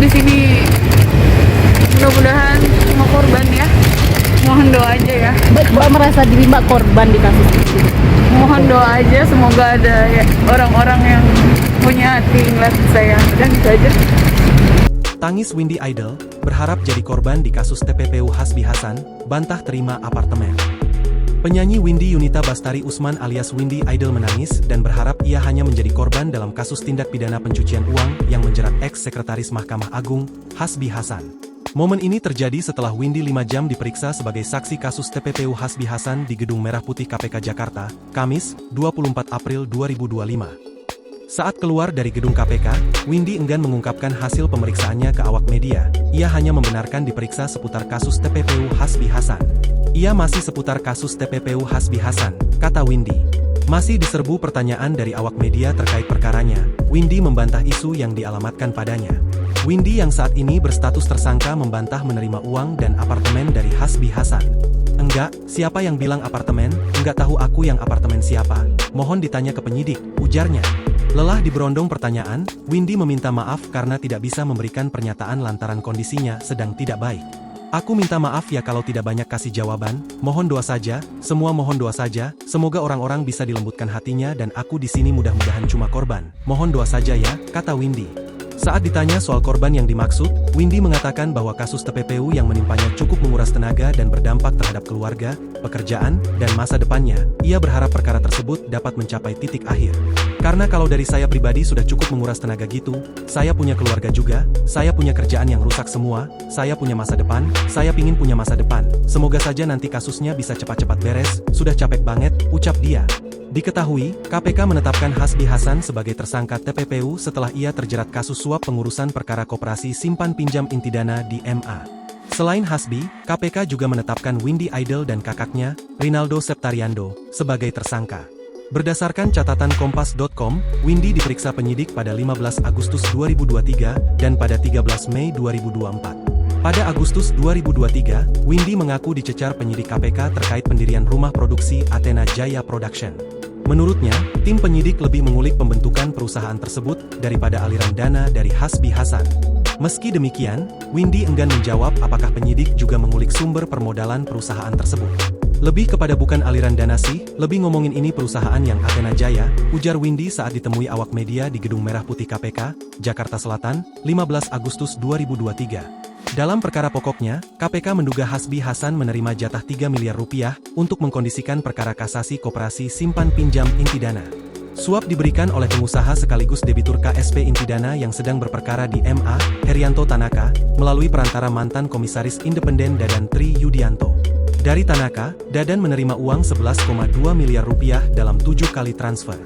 di sini. Mudah-mudahan semua korban ya. Mohon doa aja ya. Mbak merasa diri Mbak korban di kasus ini. Mohon doa aja, semoga ada ya orang-orang yang punya hati ngeliat saya. Dan gitu aja. Tangis Windy Idol, berharap jadi korban di kasus TPPU Hasbi Hasan, bantah terima apartemen. Penyanyi Windy Yunita Bastari Usman alias Windy Idol menangis dan berharap ia hanya menjadi korban dalam kasus tindak pidana pencucian uang yang menjerat ex-sekretaris Mahkamah Agung, Hasbi Hasan. Momen ini terjadi setelah Windy 5 jam diperiksa sebagai saksi kasus TPPU Hasbi Hasan di Gedung Merah Putih KPK Jakarta, Kamis, 24 April 2025. Saat keluar dari gedung KPK, Windy enggan mengungkapkan hasil pemeriksaannya ke awak media. Ia hanya membenarkan diperiksa seputar kasus TPPU Hasbi Hasan. Ia masih seputar kasus TPPU Hasbi Hasan, kata Windy. Masih diserbu pertanyaan dari awak media terkait perkaranya, Windy membantah isu yang dialamatkan padanya. Windy yang saat ini berstatus tersangka membantah menerima uang dan apartemen dari Hasbi Hasan. Enggak, siapa yang bilang apartemen? Enggak tahu aku yang apartemen siapa. Mohon ditanya ke penyidik, ujarnya. Lelah diberondong pertanyaan, Windy meminta maaf karena tidak bisa memberikan pernyataan lantaran kondisinya sedang tidak baik. Aku minta maaf ya kalau tidak banyak kasih jawaban, mohon doa saja, semua mohon doa saja, semoga orang-orang bisa dilembutkan hatinya dan aku di sini mudah-mudahan cuma korban. Mohon doa saja ya, kata Windy. Saat ditanya soal korban yang dimaksud, Windy mengatakan bahwa kasus TPPU yang menimpanya cukup menguras tenaga dan berdampak terhadap keluarga, pekerjaan, dan masa depannya. Ia berharap perkara tersebut dapat mencapai titik akhir. Karena kalau dari saya pribadi sudah cukup menguras tenaga gitu, saya punya keluarga juga, saya punya kerjaan yang rusak semua, saya punya masa depan, saya pingin punya masa depan. Semoga saja nanti kasusnya bisa cepat-cepat beres, sudah capek banget, ucap dia. Diketahui, KPK menetapkan Hasbi Hasan sebagai tersangka TPPU setelah ia terjerat kasus suap pengurusan perkara koperasi simpan pinjam inti dana di MA. Selain Hasbi, KPK juga menetapkan Windy Idol dan kakaknya, Rinaldo Septariando, sebagai tersangka. Berdasarkan catatan Kompas.com, Windy diperiksa penyidik pada 15 Agustus 2023 dan pada 13 Mei 2024. Pada Agustus 2023, Windy mengaku dicecar penyidik KPK terkait pendirian rumah produksi Athena Jaya Production. Menurutnya, tim penyidik lebih mengulik pembentukan perusahaan tersebut daripada aliran dana dari Hasbi Hasan. Meski demikian, Windy enggan menjawab apakah penyidik juga mengulik sumber permodalan perusahaan tersebut. Lebih kepada bukan aliran dana sih, lebih ngomongin ini perusahaan yang Athena Jaya, ujar Windy saat ditemui awak media di Gedung Merah Putih KPK, Jakarta Selatan, 15 Agustus 2023. Dalam perkara pokoknya, KPK menduga Hasbi Hasan menerima jatah 3 miliar rupiah untuk mengkondisikan perkara kasasi koperasi simpan pinjam inti dana. Suap diberikan oleh pengusaha sekaligus debitur KSP Intidana yang sedang berperkara di MA, Herianto Tanaka, melalui perantara mantan komisaris independen Dadan Tri Yudianto. Dari Tanaka, Dadan menerima uang 11,2 miliar rupiah dalam 7 kali transfer.